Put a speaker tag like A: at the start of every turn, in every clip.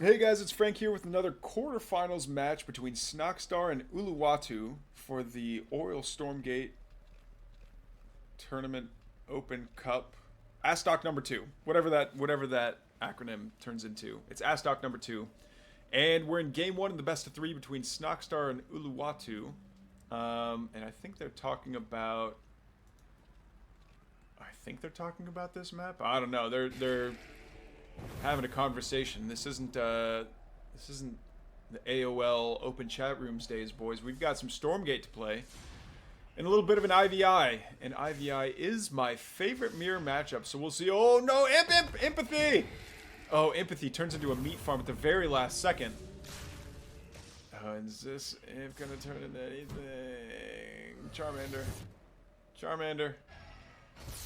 A: Hey guys, it's Frank here with another quarterfinals match between Snoxtar and Uluwatu for the Oriole Stormgate Tournament Open Cup. ASTOC number 2. Whatever that acronym turns into. It's ASTOC number 2. And we're in game 1 of the best of 3 between Snoxtar and Uluwatu. And I think they're talking about this map. I don't know. They're having a conversation. This isn't the AOL open chat rooms days, boys. We've got some Stormgate to play. And a little bit of an IvI. And IvI is my favorite mirror matchup, so we'll see. Oh no, empathy! Oh, empathy turns into a meat farm at the very last second. Is this imp gonna turn into anything? Charmander.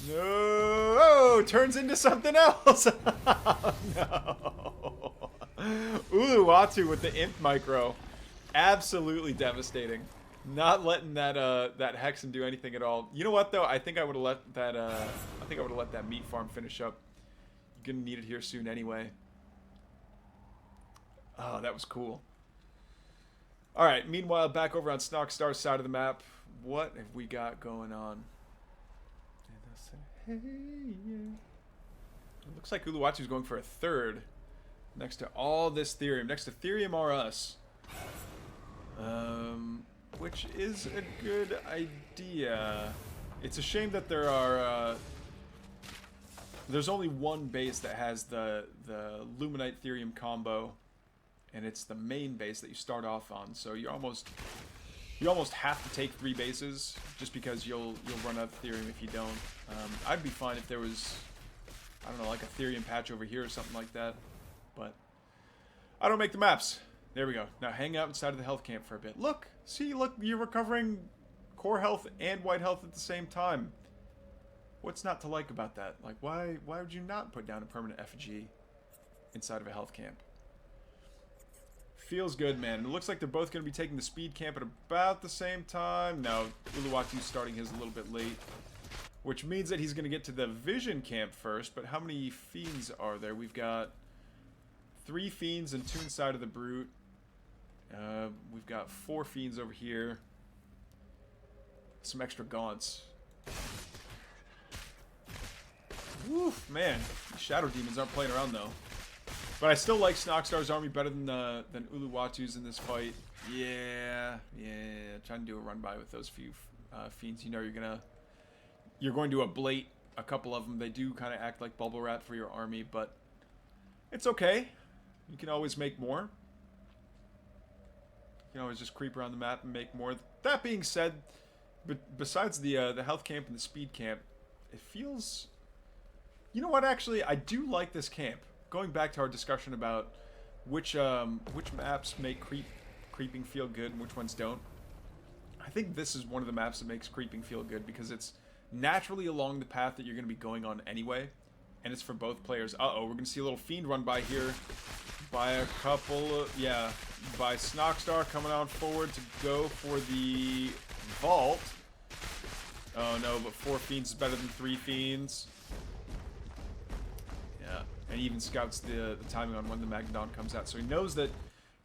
A: No! Oh, turns into something else! Oh, no! Uluwatu with the imp micro. Absolutely devastating. Not letting that that Hexen do anything at all. You know what though? I think I would have let that meat farm finish up. You're gonna need it here soon anyway. Oh, that was cool. Alright, meanwhile, back over on Snoxtar's side of the map. What have we got going on? Hey, yeah. It looks like Uluwatu's going for a third. Next to all this Therium. Next to Therium or us. Which is a good idea. It's a shame that there are there's only one base that has the Luminite Therium combo, and it's the main base that you start off on. So you almost have to take 3 bases just because you'll run out of Therium if you don't. I'd be fine if there was, I don't know, like a Therium patch over here or something like that, but I don't make the maps. There we go. Now hang out inside of the health camp for a bit. Look, you're recovering core health and white health at the same time. What's not to like about that? Like, why would you not put down a permanent effigy inside of a health camp? Feels good, man. It looks like they're both going to be taking the speed camp at about the same time. No, Uluwatu's starting his a little bit late, which means that he's going to get to the vision camp first. But how many fiends are there? We've got 3 fiends and 2 inside of the brute. We've got 4 fiends over here. Some extra gaunts. Woof, man. These shadow demons aren't playing around though. But I still like Snoxtar's army better than Uluwatu's in this fight. Yeah. Trying to do a run by with those few fiends. You know you're going to ablate a couple of them. They do kind of act like bubble wrap for your army, but it's okay. You can always make more. You can always just creep around the map and make more. That being said, besides the health camp and the speed camp, it feels. You know what? Actually, I do like this camp. Going back to our discussion about which maps make creeping feel good and which ones don't, I think this is one of the maps that makes creeping feel good because it's naturally along the path that you're going to be going on anyway, and it's for both players. Uh-oh, we're going to see a little fiend run by here by a couple of, by Snoxtar coming on forward to go for the vault. Oh no, but 4 fiends is better than 3 fiends. And he even scouts the timing on when the Magnodon comes out. So he knows that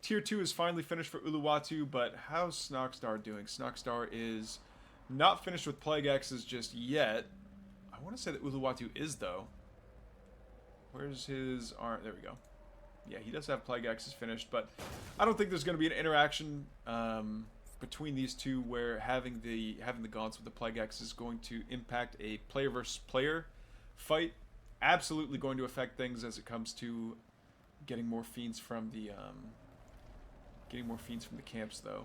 A: Tier 2 is finally finished for Uluwatu, but how's Snoxtar doing? Snoxtar is not finished with Plague X's just yet. I want to say that Uluwatu is, though. Where's his arm? There we go. Yeah, he does have Plague X's finished, but I don't think there's going to be an interaction between these two where having the gaunts with the Plague X is going to impact a player versus player fight. Absolutely going to affect things as it comes to getting more fiends from the camps, though.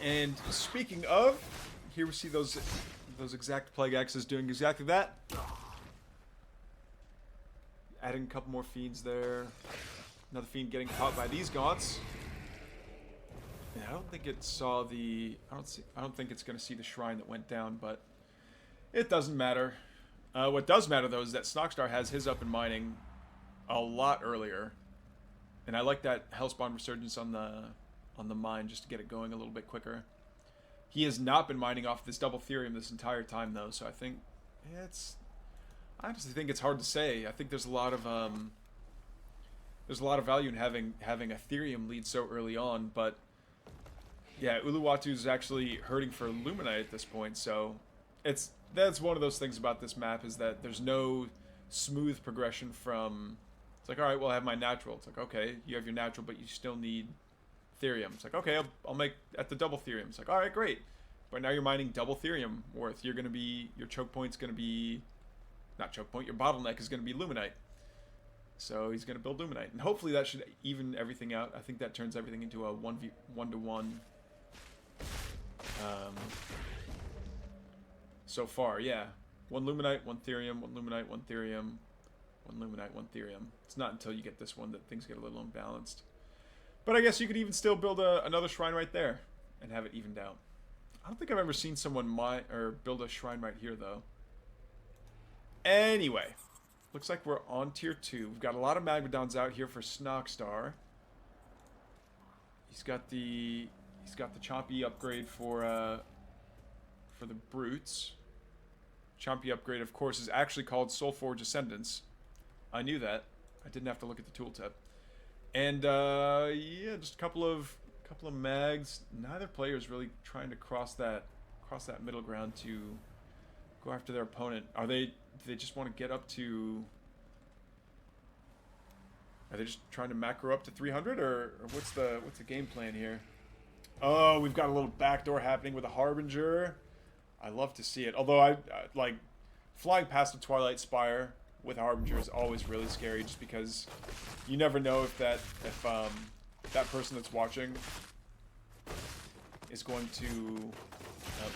A: And speaking of, here we see those exact Plague X's doing exactly that. Adding a couple more fiends there. Another fiend getting caught by these gaunts. Yeah, I don't think it saw the. I don't think it's going to see the shrine that went down, but it doesn't matter. What does matter though is that Snoxtar has his up and mining a lot earlier, and I like that Hellspawn Resurgence on the mine just to get it going a little bit quicker. He has not been mining off this double Therium this entire time though, so I think I honestly think it's hard to say. I think there's a lot of value in having Ethereum lead so early on, but yeah, Uluwatu is actually hurting for Luminite at this point, so that's one of those things about this map, is that there's no smooth progression from, it's like, all right, well, I have my natural. It's like, okay, you have your natural, but you still need Therium. It's like, okay, I'll make at the double Therium. It's like, all right, great. But now you're mining double Therium worth. You're going to be, your choke point's going to be, not choke point, your bottleneck is going to be Luminite. So he's going to build Luminite. And hopefully that should even everything out. I think that turns everything into a 1v1-to-1 so far, yeah. 1 Luminite, 1 Therium, 1 Luminite, 1 Therium, 1 Luminite, 1 Therium. It's not until you get this one that things get a little unbalanced. But I guess you could even still build another shrine right there and have it evened out. I don't think I've ever seen someone mine or build a shrine right here, though. Anyway, looks like we're on tier 2. We've got a lot of Magmadons out here for Snoxtar. He's got the Chompy upgrade for the Brutes. Chompy upgrade, of course, is actually called Soulforge Ascendance. I knew that. I didn't have to look at the tooltip. And yeah, just a couple of mags. Neither player is really trying to cross that middle ground to go after their opponent. Do they just want to get up to? Are they just trying to macro up to 300, or what's the game plan here? Oh, we've got a little backdoor happening with a Harbinger. I love to see it. Although I like flying past a Twilight Spire with Harbinger is always really scary, just because you never know if that person that's watching is going to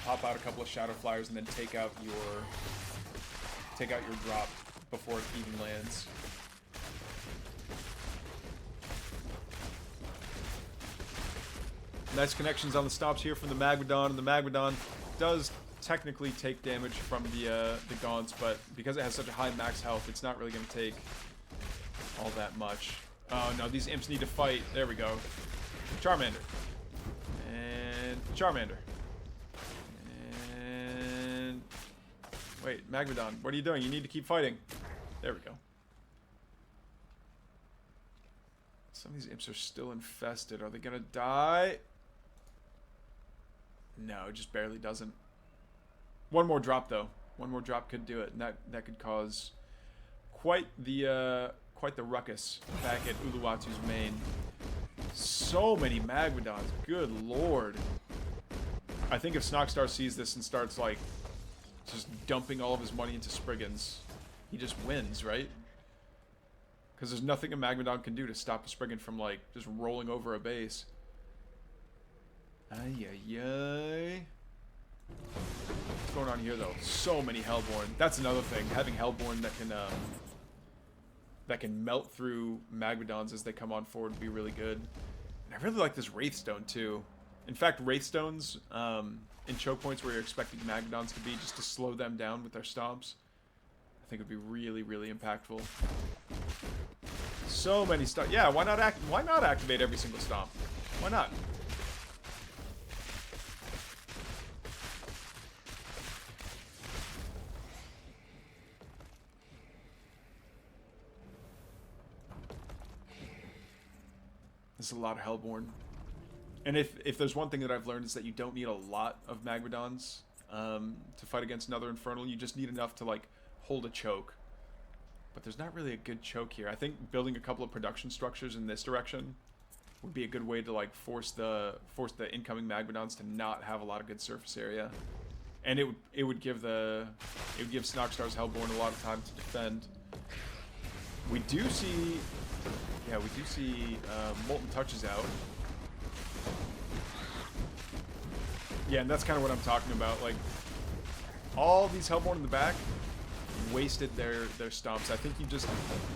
A: pop out a couple of Shadow Flyers and then take out your drop before it even lands. Nice connections on the stops here from the Magmadon, and the Magmadon does technically take damage from the Gaunts, but because it has such a high max health, it's not really going to take all that much. Oh no, these imps need to fight. There we go. Charmander. And Charmander. And wait, Magmadon, what are you doing? You need to keep fighting. There we go. Some of these imps are still infested. Are they gonna die? No, it just barely doesn't. One more drop though. One more drop could do it, and that could cause quite the ruckus back at Uluwatu's main. So many Magmadons, good lord. I think if Snoxtar sees this and starts like just dumping all of his money into Spriggans, he just wins, right? Because there's nothing a Magmadon can do to stop a Spriggan from like just rolling over a base. Ay ay ay. What's going on here though? So many Hellborn. That's another thing. Having Hellborn that can melt through Magmadons as they come on forward would be really good. And I really like this Wraithstone too. In fact, Wraithstones in choke points where you're expecting Magmadons to be, just to slow them down with their stomps, I think would be really, really impactful. So many stomps. Yeah, why not activate every single stomp? Why not? There's a lot of Hellborn. And if there's one thing that I've learned, is that you don't need a lot of Magmadons to fight against another Infernal. You just need enough to like hold a choke. But there's not really a good choke here. I think building a couple of production structures in this direction would be a good way to like force the incoming Magmadons to not have a lot of good surface area. And it would give Snoxtar's Hellborn a lot of time to defend. We do see Molten Touches out. Yeah, and that's kind of what I'm talking about. Like, all these Hellborn in the back wasted their stomps. I think you just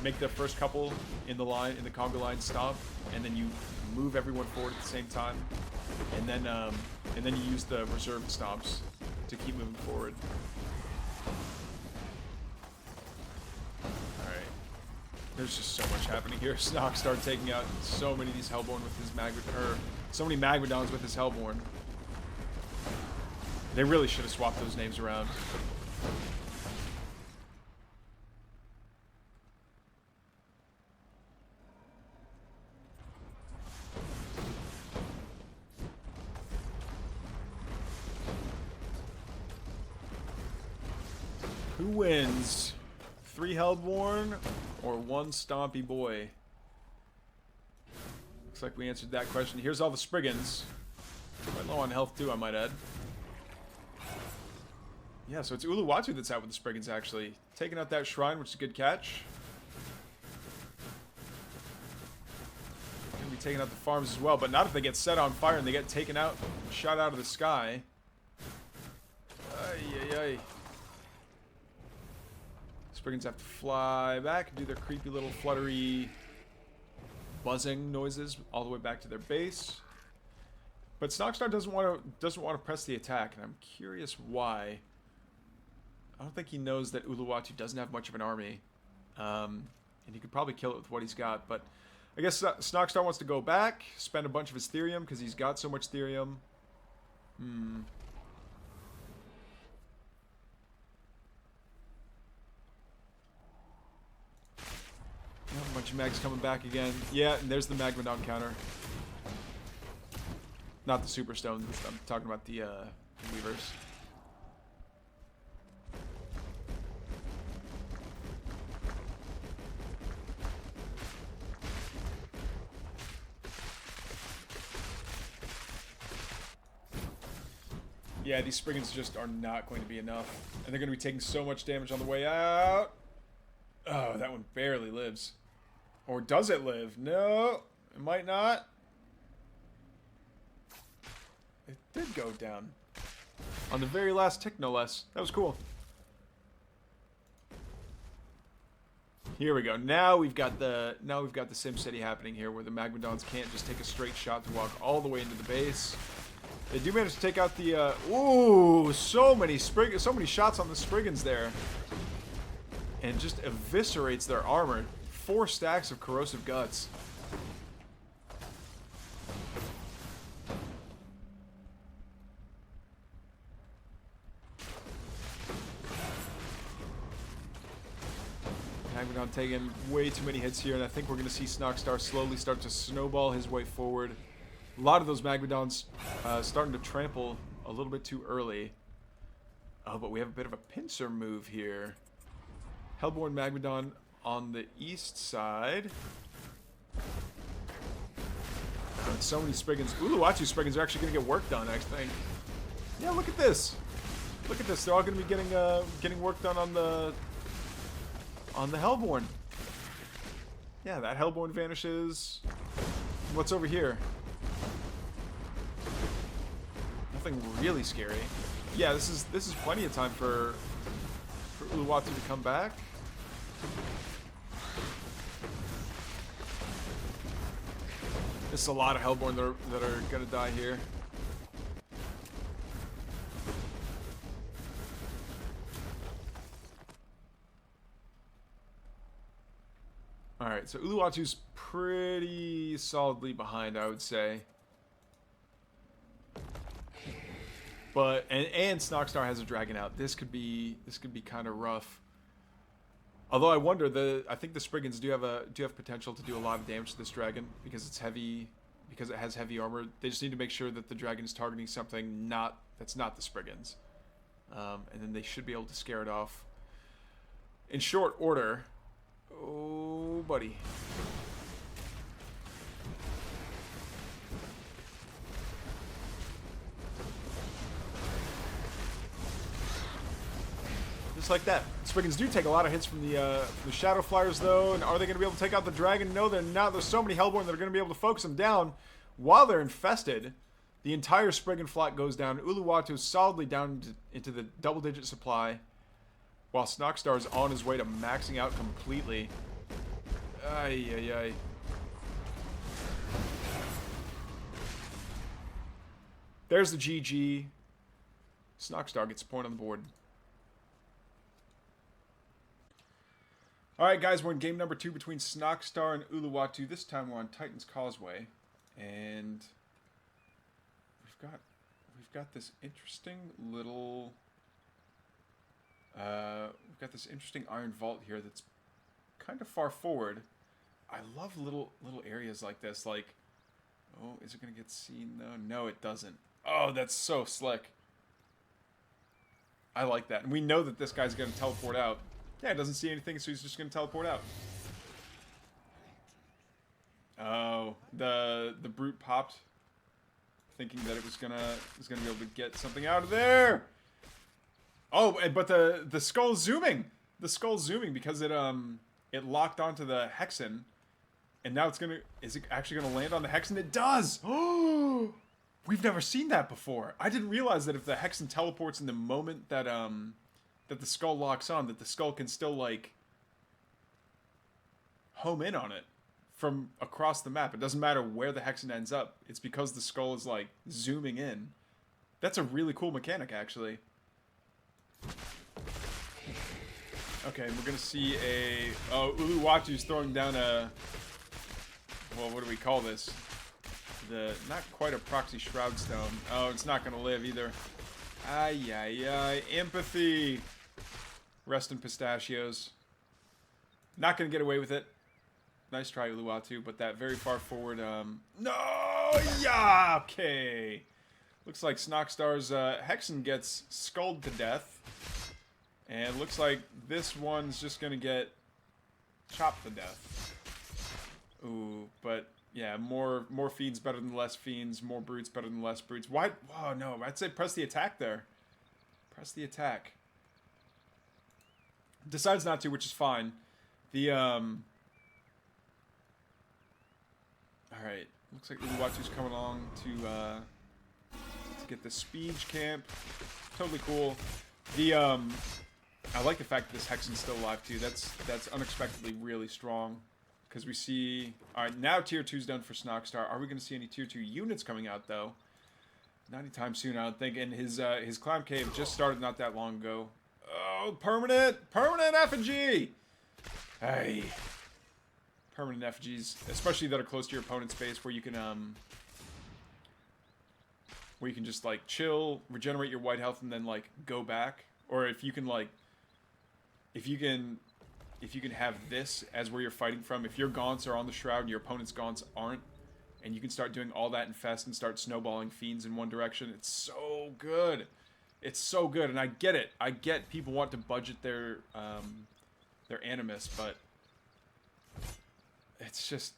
A: make the first couple in the conga line stomp, and then you move everyone forward at the same time, and then you use the reserved stomps to keep moving forward. There's just so much happening here. Snoxtar taking out so many of these Hellborn with his so many Magmadons with his Hellborn. They really should have swapped those names around. Who wins? 3 Hellborn or 1 Stompy Boy? Looks like we answered that question. Here's all the Spriggans. Quite low on health too, I might add. Yeah, so it's Uluwatu that's out with the Spriggans, actually. Taking out that shrine, which is a good catch. Gonna be taking out the farms as well, but not if they get set on fire and they get taken out, shot out of the sky. Ay, ay, ay. Spriggans have to fly back and do their creepy little fluttery buzzing noises all the way back to their base. But Snoxtar doesn't want to press the attack, and I'm curious why. I don't think he knows that Uluwatu doesn't have much of an army, and he could probably kill it with what he's got. But I guess Snoxtar wants to go back, spend a bunch of his Therium because he's got so much Therium. A bunch of mags coming back again. Yeah, and there's the Magmadon counter. Not the Super Stones. I'm talking about the Weavers. Yeah, these Spriggans just are not going to be enough. And they're going to be taking so much damage on the way out. Oh, that one barely lives. Or does it live? No, it might not. It did go down. On the very last tick, no less. That was cool. Here we go. Now we've got the SimCity happening here, where the Magmadons can't just take a straight shot to walk all the way into the base. They do manage to take out the ooh, so many shots on the Spriggans there. And just eviscerates their armor. 4 stacks of corrosive guts. Magmadon taking way too many hits here, and I think we're going to see Snoxtar slowly start to snowball his way forward. A lot of those Magmadons starting to trample a little bit too early. Oh, but we have a bit of a pincer move here. Hellborn Magmadon on the east side. And so many Spriggans. Uluwatu Spriggans are actually going to get work done, I think. Yeah, look at this. Look at this. They're all going to be getting work done on the Hellborn. Yeah, that Hellborn vanishes. What's over here? Nothing really scary. Yeah, this is plenty of time for Uluwatu to come back. There's a lot of Hellborn that are gonna die here. Alright, so Uluwatu's pretty solidly behind, I would say. But and Snoxtar has a dragon out. This could be kind of rough. Although I wonder, I think the Spriggans do have potential to do a lot of damage to this dragon because it's heavy, because it has heavy armor. They just need to make sure that the dragon is targeting something that's not the Spriggans, and then they should be able to scare it off in short order. Oh, buddy. Just like that. Spriggans do take a lot of hits from the Shadow Flyers, though. And are they going to be able to take out the dragon? No, they're not. There's so many Hellborn that are going to be able to focus them down while they're infested. The entire Spriggan flock goes down. Uluwatu is solidly down into the double-digit supply, while Snoxtar is on his way to maxing out completely. Ay, ay, ay. There's the GG. Snoxtar gets a point on the board. Alright guys, we're in game number 2 between Snoxtar and Uluwatu. This time we're on Titan's Causeway. And we've got this interesting little we've got this interesting iron vault here that's kind of far forward. I love little areas like this. Like, oh, is it gonna get seen though? No, it doesn't. Oh, that's so slick. I like that. And we know that this guy's going to teleport out. Yeah, doesn't see anything, so he's just going to teleport out. Oh, the brute popped, thinking that it was gonna be able to get something out of there. Oh, but the skull's zooming. The skull's zooming because it locked onto the Hexen, and now is it actually gonna land on the Hexen? It does. Oh, we've never seen that before. I didn't realize that if the Hexen teleports in the moment that that the skull locks on, that the skull can still like home in on it from across the map. It doesn't matter where the Hexen ends up. It's because the skull is like zooming in. That's a really cool mechanic, actually. Okay, we're gonna see Uluwatu's throwing down a, well, what do we call this? Not quite a proxy shroud stone. Oh, it's not gonna live either. Ay, ay, ay, empathy. Rest in pistachios. Not gonna get away with it. Nice try, Uluwatu, but that very far forward, no! Yeah! Okay. Looks like Snoxtar's Hexen gets skulled to death. And looks like this one's just gonna get chopped to death. Ooh, but yeah, more fiends better than less fiends, more brutes better than less brutes. Why? Oh, no, I'd say press the attack there. Press the attack. Decides not to, which is fine. Alright, looks like Uluwatu's coming along to get the Speech Camp. Totally cool. I like the fact that this Hexen's still alive too. That's unexpectedly really strong. Because we see... Alright, now Tier 2's done for Snoxtar. Are we going to see any Tier 2 units coming out, though? Not anytime soon, I don't think. And his Clown Cave just started not that long ago. Oh, permanent effigy! Hey. Permanent effigies, especially that are close to your opponent's base, where you can just like chill, regenerate your white health, and then like go back. Or if you can like, if you can have this as where you're fighting from. If your gaunts are on the shroud and your opponent's gaunts aren't, and you can start doing all that infest and start snowballing fiends in one direction. It's so good. It's so good, and I get it. I get people want to budget their animus, but it's just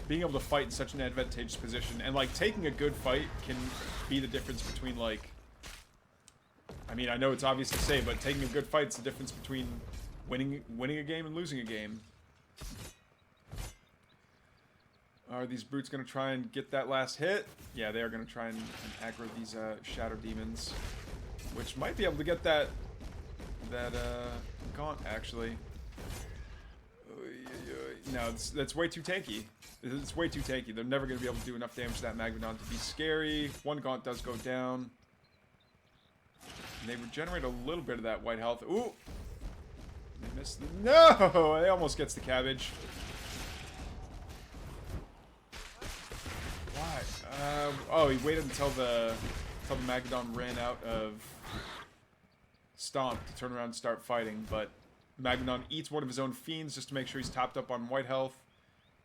A: being able to fight in such an advantageous position, and like taking a good fight can be the difference between like, I mean, I know it's obvious to say, but taking a good fight is the difference between winning a game and losing a game. Are these brutes going to try and get that last hit? Yeah, they are going to try and aggro these shadow demons, which might be able to get that gaunt, actually. No, that's way too tanky. It's way too tanky. They're never going to be able to do enough damage to that Magmadon to be scary. One gaunt does go down. And they regenerate a little bit of that white health. Ooh! They missed. No! They almost gets the cabbage. Why? Oh, he waited until the Magmadon ran out of Stomp to turn around and start fighting, but Magmadon eats one of his own fiends just to make sure he's topped up on white health,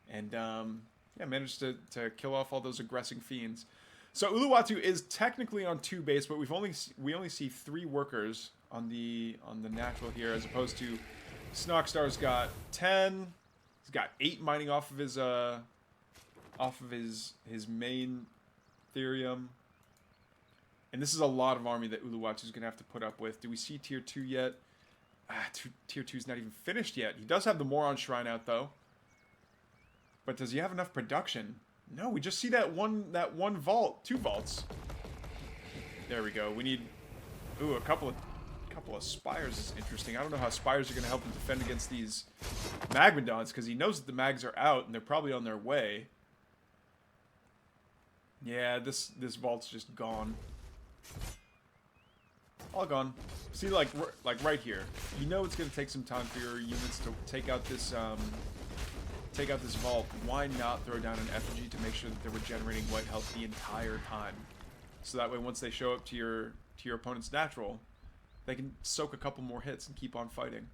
A: and yeah, managed to kill off all those aggressing fiends. So Uluwatu is technically on 2 base, but we only see 3 workers on the natural here, as opposed to Snoxtar's got 10. He's got 8 mining off of his main Therium. And this is a lot of army that Uluwatu's gonna have to put up with. Do we see tier 2 yet? Tier 2's not even finished yet. He does have the Moron Shrine out though. But does he have enough production? No, we just see that one vault, 2 vaults. There we go. We need a couple of spires is interesting. I don't know how spires are going to help him defend against these Magmadons, because he knows that the mags are out and they're probably on their way. Yeah, this vault's just gone. All gone. See, like right here. You know it's going to take some time for your units to take out this vault. Why not throw down an effigy to make sure that they're regenerating white health the entire time? So that way, once they show up to your opponent's natural, they can soak a couple more hits and keep on fighting.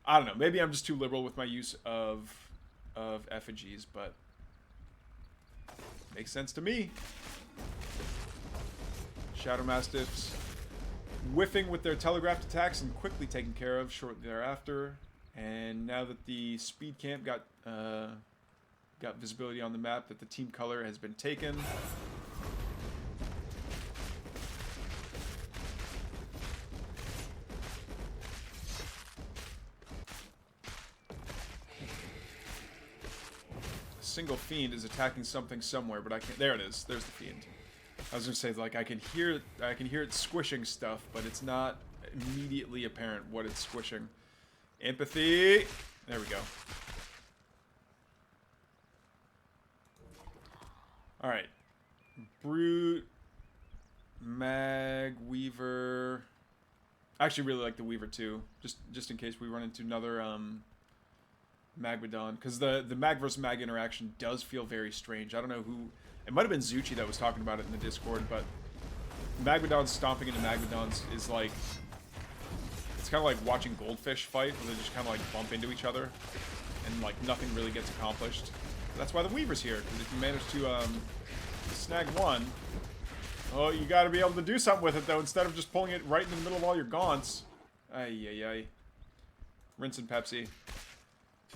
A: I don't know. Maybe I'm just too liberal with my use of effigies, but makes sense to me. Shadow Mastiffs whiffing with their telegraphed attacks and quickly taken care of shortly thereafter. And now that the speed camp got visibility on the map, that the team color has been taken. A single fiend is attacking something somewhere, but I can't. There it is. There's the fiend. I was gonna say, like, I can hear it squishing stuff, but it's not immediately apparent what it's squishing. Empathy. There we go. All right. Brute, Mag, Weaver. I actually really like the Weaver too, just in case we run into another Magmadon, because the Mag versus Mag interaction does feel very strange. I don't know who. It might have been Zuchi that was talking about it in the Discord, but Magmadons stomping into Magmadons is like, it's kind of like watching goldfish fight, where they just kind of like bump into each other, and like nothing really gets accomplished. That's why the Weaver's here, because if you manage to snag one, oh, you got to be able to do something with it though, instead of just pulling it right in the middle of all your gaunts. Ay, ay, ay. Rinse and Pepsi.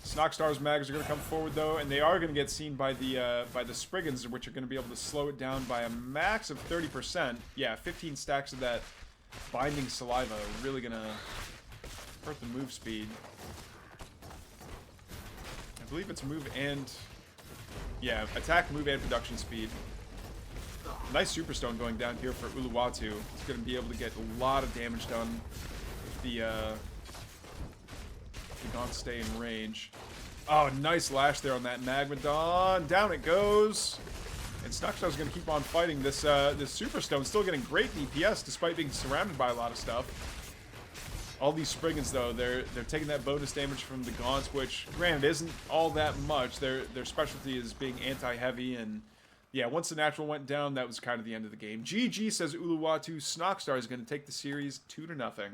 A: Snoxtar's mags are going to come forward though, and they are going to get seen by the Spriggans, which are going to be able to slow it down by a max of 30%. Yeah, 15 stacks of that binding saliva are really going to hurt the move speed. I believe it's move and... yeah, attack, move, and production speed. Nice Superstone going down here for Uluwatu. It's going to be able to get a lot of damage done if the Gaunt stay in range. Oh, nice lash there on that Magmadon. Down it goes. And Snoxtar's going to keep on fighting this this Superstone. Still getting great DPS despite being surrounded by a lot of stuff. All these Spriggans, though, they're taking that bonus damage from the Gaunts, which, granted, isn't all that much. Their specialty is being anti-heavy, and yeah, once the natural went down, that was kind of the end of the game. GG, says Uluwatu. Snoxtar is going to take the series 2-0.